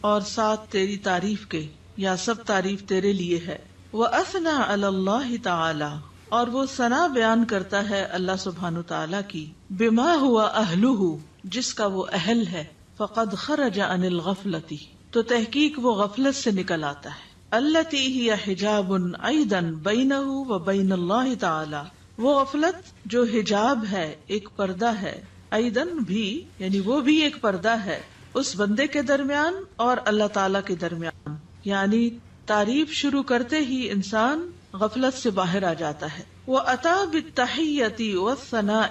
اور ساتھ تیری تعریف کے یا سب تعریف تیرے لیے ہے, وَأَثْنَى عَلَى اللَّهِ تَعَالَى اور وہ ثنا بیان کرتا ہے اللہ سبحانہ تعالیٰ کی, بما ہوا اہلہ جس کا وہ اہل ہے, فقد خرج عن الغفلۃ تو تحقیق وہ غفلت سے نکل آتا ہے, التی ہی حجاب ایضا بینہ و بین اللہ تعالی وہ غفلت جو حجاب ہے, ایک پردہ ہے, ایضا بھی یعنی وہ بھی ایک پردہ ہے اس بندے کے درمیان اور اللہ تعالی کے درمیان. یعنی تعریف شروع کرتے ہی انسان غفلت سے باہر آ جاتا ہے. وہ عطا بالتحیۃ والثناء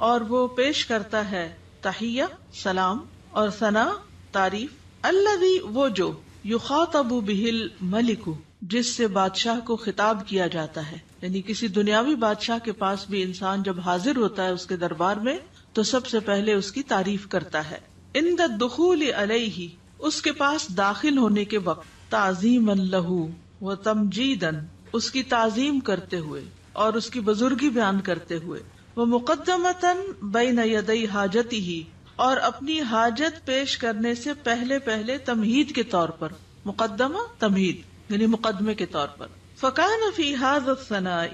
اور وہ پیش کرتا ہے تحیہ سلام اور ثنا تعریف, الذی وہ جو یخاطب بہ الملک جس سے بادشاہ کو خطاب کیا جاتا ہے. یعنی کسی دنیاوی بادشاہ کے پاس بھی انسان جب حاضر ہوتا ہے اس کے دربار میں تو سب سے پہلے اس کی تعریف کرتا ہے. عند الدخول علیہ اس کے پاس داخل ہونے کے وقت, تعظیما لہ و تمجیدا اس کی تعظیم کرتے ہوئے اور اس کی بزرگی بیان کرتے ہوئے, وہ مقدمتا بین یدی حاجتہ اور اپنی حاجت پیش کرنے سے پہلے پہلے تمہید کے طور پر, مقدمہ تمہید یعنی مقدمے کے طور پر. فکان فی ھذا الثناء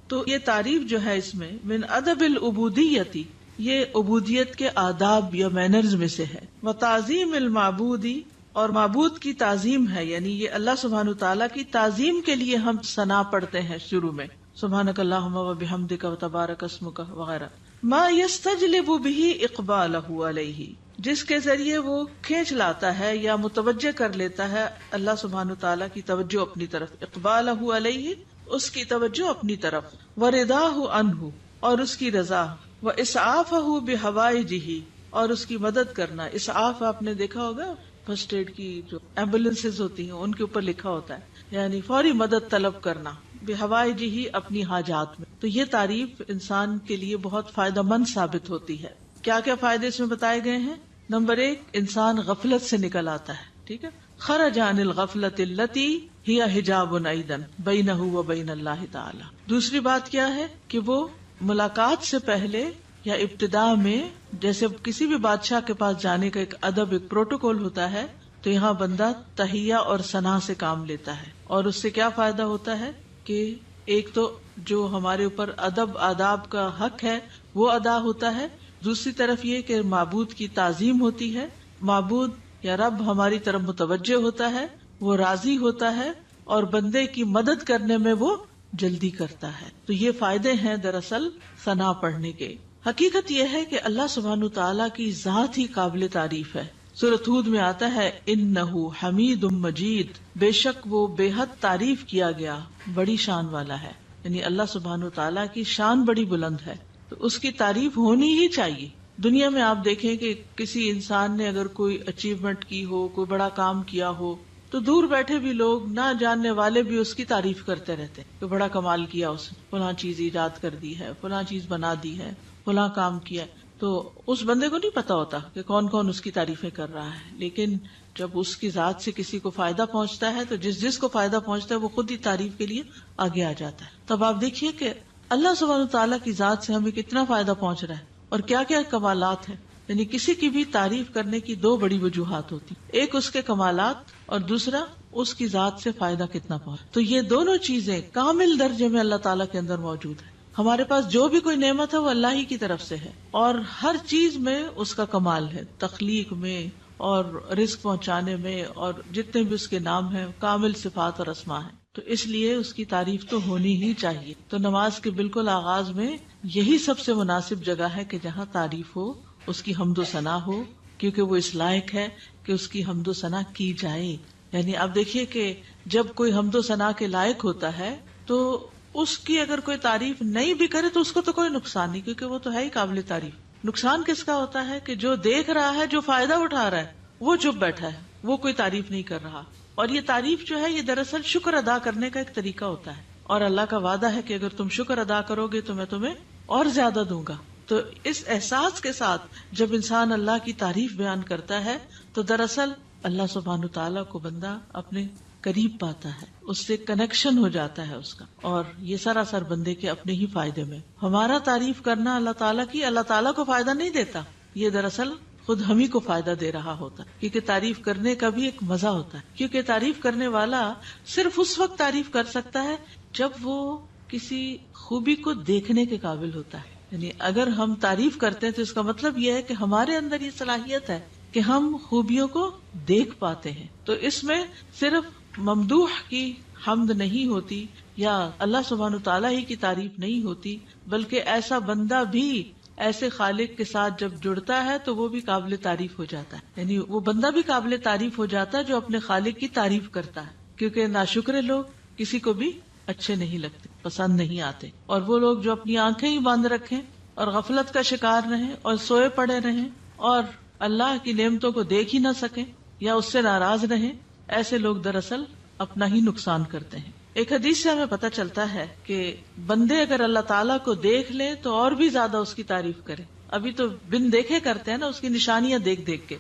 تو یہ تعریف جو ہے اس میں, من ادب العبودیت یہ عبودیت کے آداب یا مینرز میں سے ہے, وتعظیم المعبودی اور معبود کی تعظیم ہے، یعنی یہ اللہ سبحانہ تعالیٰ کی تعظیم کے لیے ہم ثنا پڑھتے ہیں شروع میں، سبحانک اللہم و بحمدک و تبارک اسمک وغیرہ. ما یستجلب بہ اقبالہ علیہ، جس کے ذریعے وہ کھینچ لاتا ہے یا متوجہ کر لیتا ہے اللہ سبحانہ تعالیٰ کی توجہ اپنی طرف، اقبالہ علیہ اس کی توجہ اپنی طرف، ورضاہ عنہ اور اس کی رضا، واسعافہ بحوائجہ اور اس کی مدد کرنا. اسعاف آپ نے دیکھا ہوگا فرسٹ ایڈ کی جو ایمبولینسز ہوتی ہیں ان کے اوپر لکھا ہوتا ہے، یعنی فوری مدد طلب کرنا، بحوائجہ اپنی حاجات میں. تو یہ تعریف انسان کے لیے بہت فائدہ مند ثابت ہوتی ہے. کیا کیا فائدے اس میں بتائے گئے ہیں؟ نمبر 1، انسان غفلت سے نکل آتا ہے. ٹھیک ہے، خرج عن الغفلۃ التی ہی حجاب ایضا بینہ و بین اللہ تعالی. دوسری بات کیا ہے کہ وہ ملاقات سے پہلے یا ابتدا میں، جیسے کسی بھی بادشاہ کے پاس جانے کا ایک ادب، ایک پروٹوکول ہوتا ہے، تو یہاں بندہ تحیہ اور ثنا سے کام لیتا ہے. اور اس سے کیا فائدہ ہوتا ہے کہ ایک تو جو ہمارے اوپر ادب آداب کا حق ہے وہ ادا ہوتا ہے، دوسری طرف یہ کہ معبود کی تعظیم ہوتی ہے، معبود یا رب ہماری طرف متوجہ ہوتا ہے، وہ راضی ہوتا ہے اور بندے کی مدد کرنے میں وہ جلدی کرتا ہے. تو یہ فائدے ہیں دراصل ثنا پڑھنے کے. حقیقت یہ ہے کہ اللہ سبحانہ تعالیٰ کی ذات ہی قابل تعریف ہے. سورۃ ہود میں آتا ہے انہ حمید مجید، بے شک وہ بے حد تعریف کیا گیا، بڑی شان والا ہے. یعنی اللہ سبحانہ تعالیٰ کی شان بڑی بلند ہے، تو اس کی تعریف ہونی ہی چاہیے. دنیا میں آپ دیکھیں کہ کسی انسان نے اگر کوئی اچیومنٹ کی ہو، کوئی بڑا کام کیا ہو، تو دور بیٹھے بھی لوگ، نہ جاننے والے بھی اس کی تعریف کرتے رہتے کہ بڑا کمال کیا اس نے، فلاں چیز ایجاد کر دی ہے، فلاں چیز بنا دی ہے، فلاں کام کیا. تو اس بندے کو نہیں پتا ہوتا کہ کون کون اس کی تعریفیں کر رہا ہے. لیکن جب اس کی ذات سے کسی کو فائدہ پہنچتا ہے تو جس کو فائدہ پہنچتا ہے وہ خود ہی تعریف کے لیے آگے آ جاتا ہے. تب آپ دیکھیے کہ اللہ سبحانہ تعالیٰ کی ذات سے ہمیں کتنا فائدہ پہنچ رہا ہے اور کیا کیا کمالات ہیں. یعنی کسی کی بھی تعریف کرنے کی 2 بڑی وجوہات ہوتی، ایک اس کے کمالات اور دوسرا اس کی ذات سے فائدہ کتنا پہنچ. تو یہ دونوں چیزیں کامل درجے میں اللہ تعالیٰ کے اندر موجود ہیں. ہمارے پاس جو بھی کوئی نعمت ہے وہ اللہ ہی کی طرف سے ہے، اور ہر چیز میں اس کا کمال ہے، تخلیق میں اور رزق پہنچانے میں، اور جتنے بھی اس کے نام ہیں کامل صفات اور اسماء ہیں. تو اس لیے اس کی تعریف تو ہونی ہی چاہیے. تو نماز کے بالکل آغاز میں یہی سب سے مناسب جگہ ہے کہ جہاں تعریف ہو، اس کی حمد و ثنا ہو، کیونکہ وہ اس لائق ہے کہ اس کی حمد و ثنا کی جائے. یعنی آپ دیکھیے کہ جب کوئی حمد و ثنا کے لائق ہوتا ہے تو اس کی اگر کوئی تعریف نہیں بھی کرے تو اس کو تو کوئی نقصان نہیں، کیونکہ وہ تو ہے ہی قابل تعریف. نقصان کس کا ہوتا ہے کہ جو دیکھ رہا ہے، جو فائدہ اٹھا رہا ہے، وہ چپ بیٹھا ہے، وہ کوئی تعریف نہیں کر رہا. اور یہ تعریف جو ہے یہ دراصل شکر ادا کرنے کا ایک طریقہ ہوتا ہے، اور اللہ کا وعدہ ہے کہ اگر تم شکر ادا کرو گے تو میں تمہیں اور زیادہ دوں گا. تو اس احساس کے ساتھ جب انسان اللہ کی تعریف بیان کرتا ہے تو دراصل اللہ سبحانہ تعالیٰ کو بندہ اپنے قریب پاتا ہے، اس سے کنیکشن ہو جاتا ہے اس کا، اور یہ سراسر بندے کے اپنے ہی فائدے میں. ہمارا تعریف کرنا اللہ تعالیٰ کی اللہ تعالیٰ کو فائدہ نہیں دیتا، یہ دراصل خود ہم ہی کو فائدہ دے رہا ہوتا، کیونکہ تعریف کرنے کا بھی ایک مزہ ہوتا ہے. کیونکہ تعریف کرنے والا صرف اس وقت تعریف کر سکتا ہے جب وہ کسی خوبی کو دیکھنے کے قابل ہوتا ہے. یعنی اگر ہم تعریف کرتے ہیں تو اس کا مطلب یہ ہے کہ ہمارے اندر یہ صلاحیت ہے کہ ہم خوبیوں کو دیکھ پاتے ہیں. تو اس میں صرف ممدوح کی حمد نہیں ہوتی یا اللہ سبحانہ تعالیٰ ہی کی تعریف نہیں ہوتی، بلکہ ایسا بندہ بھی ایسے خالق کے ساتھ جب جڑتا ہے تو وہ بھی قابل تعریف ہو جاتا ہے. یعنی وہ بندہ بھی قابل تعریف ہو جاتا ہے جو اپنے خالق کی تعریف کرتا ہے. کیونکہ ناشکر لوگ کسی کو بھی اچھے نہیں لگتے، پسند نہیں آتے. اور وہ لوگ جو اپنی آنکھیں ہی بند رکھیں اور غفلت کا شکار رہیں اور سوئے پڑے رہیں اور اللہ کی نعمتوں کو دیکھ ہی نہ سکیں یا اس سے ناراض رہیں، ایسے لوگ دراصل اپنا ہی نقصان کرتے ہیں. ایک حدیث سے ہمیں پتہ چلتا ہے کہ بندے اگر اللہ تعالیٰ کو دیکھ لیں تو اور بھی زیادہ اس کی تعریف کریں. ابھی تو بن دیکھے کرتے ہیں نا، اس کی نشانیاں دیکھ دیکھ کے.